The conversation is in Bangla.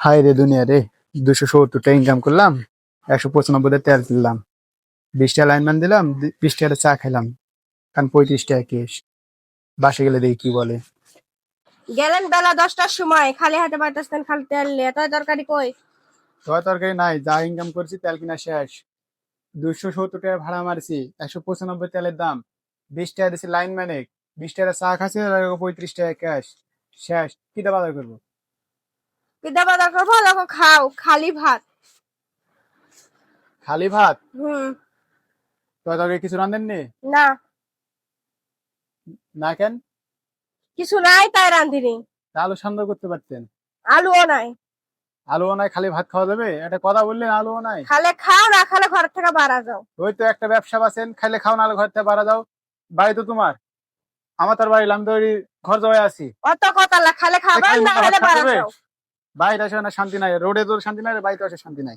হায় রে দুনিয়া রে, 270 টাকা ইনকাম করলাম, 195 তেল কিনলাম, 20 টাকা লাইনম্যান দিলাম, 20 টাকা চা খাইলাম, কারণ 35 টাকা কেস। বাসে গেলে দেখি কি বলে। গেলেন বেলা 10টার সময়, খালি হাতে পাইতেছেন, খালি তেল নিয়ে। তাই তরকারি কই? তরকারি নাই, যা ইনকাম করছি তেল কিনা শেষ। 270 টাকা ভাড়া মারছি, 195 তেলের দাম, 20 টাকা দিচ্ছি লাইনম্যানে, 20 টাকা চা খাচ্ছি, 35 টাকা ক্যাশ। শেষ, কিটা বাজার করবো? পিঠা বাজার করবো, দেখো খাও খালি ভাত। খালি ভাত? হুম। তরকারি কিছু রান্ধেননি? না, না কেন? কিছু নাই তাই রাঁধিনি। আলু সান্দ করতে পারতেন। আলুও নাই। আলুও নাই, খালি ভাত খাওয়া যাবে? একটা কথা বললেন, আলুও নাই। খালে খাও, না খালে ঘর থেকে বাড়া যাও। ওই তো একটা ব্যবসা আছেন, খাইলে খাও, নাহলে ঘর থেকে বাড়া যাও। বাড়ি তো তোমার, আমার তার বাড়ি, আমি তো ওই ঘর জবাই আছি। অত কথা না, খালে খাবেন, না খালে বাড়া যাও। বাইরে আসে না শান্তি নাই, রোডে তো শান্তি নাই, বাড়িতে আসে শান্তি নাই।